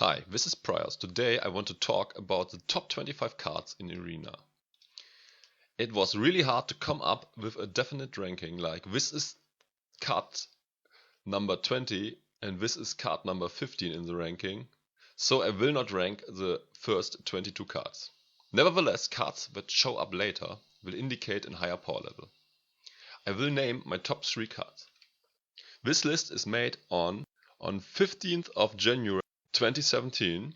Hi, this is Priors. Today I want to talk about the top 25 cards in Arena. It was really hard to come up with a definite ranking, like this is card number 20 and this is card number 15 in the ranking, so I will not rank the first 22 cards. Nevertheless, cards that show up later will indicate a higher power level. I will name my top 3 cards. This list is made on 15th of January 2017,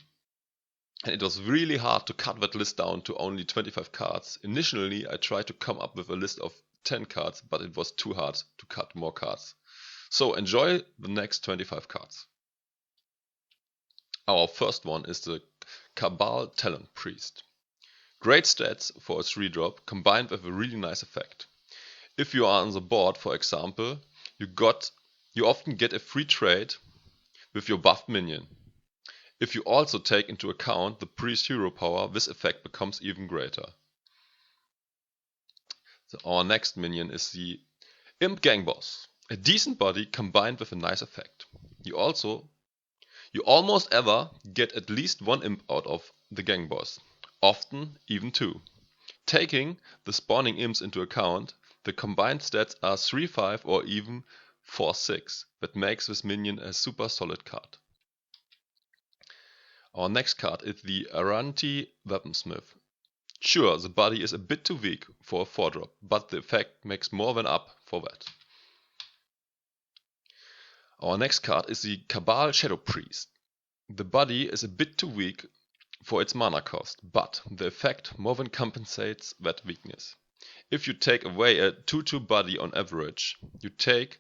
and it was really hard to cut that list down to only 25 cards. Initially I tried to come up with a list of 10 cards, but it was too hard to cut more cards. So enjoy the next 25 cards. Our first one is the Cabal Talent Priest. Great stats for a 3-drop combined with a really nice effect. If you are on the board, for example, you often get a free trade with your buffed minion. If you also take into account the priest hero power, this effect becomes even greater. So our next minion is the Imp Gang Boss. A decent body combined with a nice effect. You almost ever get at least one imp out of the Gang Boss, often even 2. Taking the spawning imps into account, the combined stats are 3-5 or even 4-6. That makes this minion a super solid card. Our next card is the Aranti Weaponsmith. Sure, the body is a bit too weak for a 4-drop, but the effect makes more than up for that. Our next card is the Cabal Shadow Priest. The body is a bit too weak for its mana cost, but the effect more than compensates that weakness. If you take away a 2-2 body on average, you take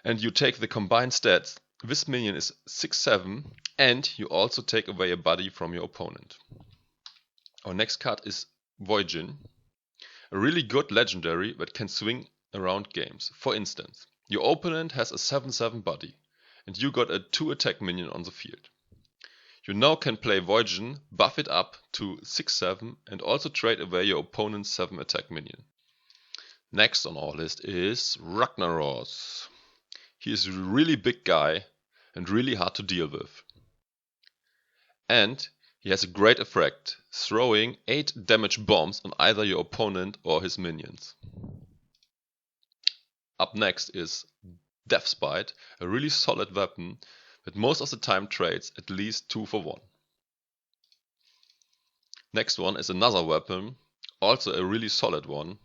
the combined stats, this minion is 6-7, and you also take away a body from your opponent. Our next card is Voidjin, a really good legendary that can swing around games. For instance, your opponent has a 7-7 body, and you got a 2 attack minion on the field. You now can play Voidjin, buff it up to 6-7, and also trade away your opponent's 7 attack minion. Next on our list is Ragnaros. He is a really big guy and really hard to deal with. And he has a great effect, throwing 8 damage bombs on either your opponent or his minions. Up next is Deathspite, a really solid weapon that most of the time trades at least 2 for 1. Next one is another weapon, also a really solid one,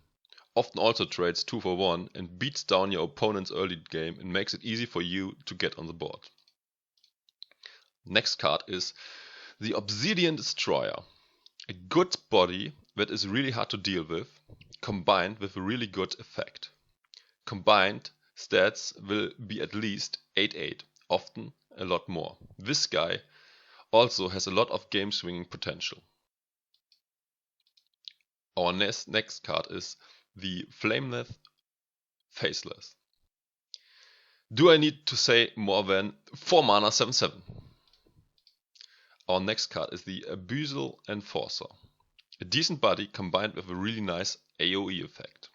often also trades 2 for 1 and beats down your opponent's early game and makes it easy for you to get on the board. Next card is the Obsidian Destroyer, a good body that is really hard to deal with, combined with a really good effect. Combined stats will be at least 8-8, often a lot more. This guy also has a lot of game swinging potential. Our next card is the Flameless Faceless. Do I need to say more than 4 mana 7-7? Our next card is the Abyssal Enforcer. A decent body combined with a really nice AoE effect.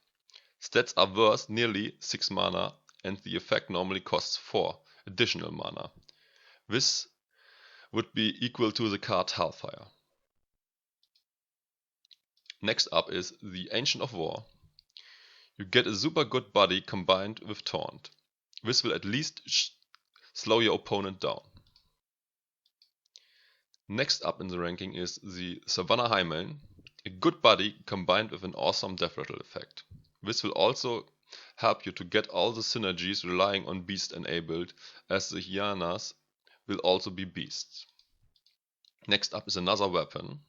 Stats are worth nearly 6 mana and the effect normally costs 4 additional mana. This would be equal to the card Hellfire. Next up is the Ancient of War. You get a super good body combined with Taunt. This will at least slow your opponent down. Next up in the ranking is the Savannah Highmane, a good body combined with an awesome death rattle effect. This will also help you to get all the synergies relying on beast enabled, as the hyenas will also be beasts. Next up is another weapon,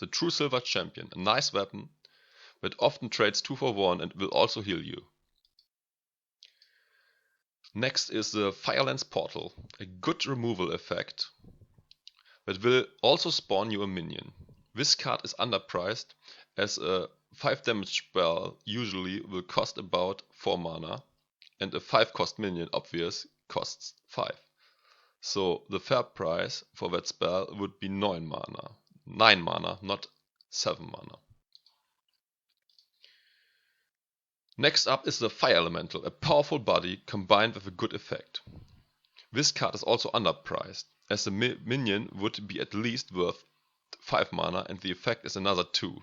the True Silver Champion, a nice weapon that often trades 2 for 1 and will also heal you. Next is the Firelance Portal, a good removal effect that will also spawn you a minion. This card is underpriced, as a 5 damage spell usually will cost about 4 mana, and a 5 cost minion obvious costs 5. So the fair price for that spell would be 9 mana, not 7 mana. Next up is the Fire Elemental, a powerful body combined with a good effect. This card is also underpriced, as the minion would be at least worth 5 mana and the effect is another 2.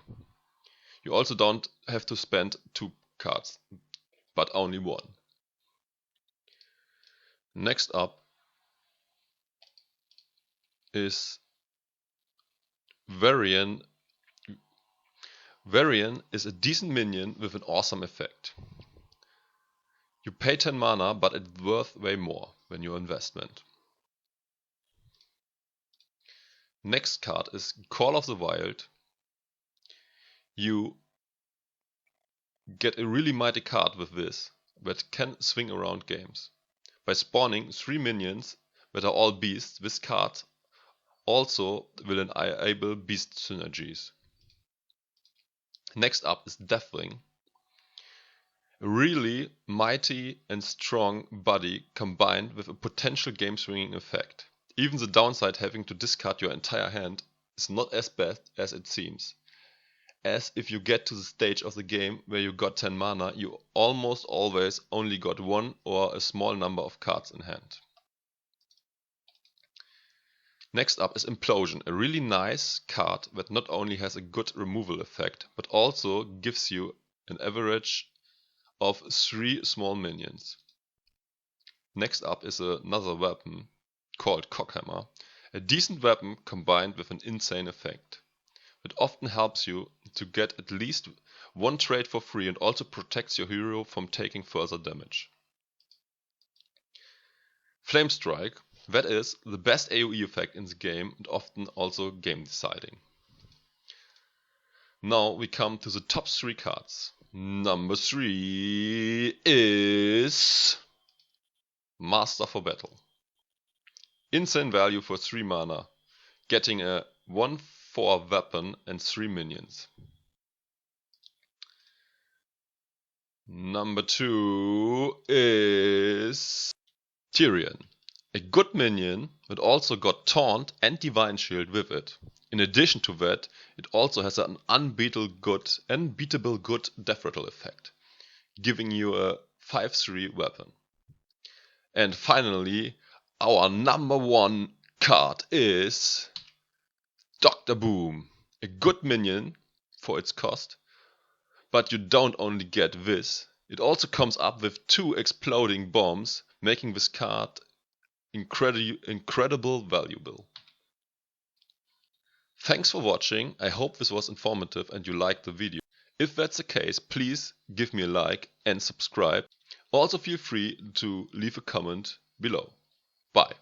You also don't have to spend 2 cards, but only 1. Next up is Varian. Varian is a decent minion with an awesome effect. You pay 10 mana, but it's worth way more than your investment. Next card is Call of the Wild. You get a really mighty card with this that can swing around games. By spawning 3 minions that are all beasts, this card also will enable beast synergies. Next up is Deathwing. A really mighty and strong body combined with a potential game swinging effect. Even the downside, having to discard your entire hand, is not as bad as it seems. As if you get to the stage of the game where you got 10 mana, you almost always only got 1 or a small number of cards in hand. Next up is Implosion, a really nice card that not only has a good removal effect, but also gives you an average of 3 small minions. Next up is another weapon called Cockhammer, a decent weapon combined with an insane effect. It often helps you to get at least 1 trade for free and also protects your hero from taking further damage. Flame Strike, that is the best AoE effect in the game and often also game deciding. Now we come to the top 3 cards. Number 3 is Master for Battle. Insane value for 3 mana, getting a 1/4 weapon and 3 minions. Number 2 is Tyrion. A good minion that also got Taunt and Divine Shield with it. In addition to that, it also has an unbeatable good death rattle effect, giving you a 5/3 weapon. And finally, our number 1 card is Dr. Boom. A good minion for its cost, but you don't only get this, it also comes up with 2 exploding bombs, making this card incredible valuable. Thanks for watching, I hope this was informative and you liked the video. If that's the case, please give me a like and subscribe. Also feel free to leave a comment below. Bye.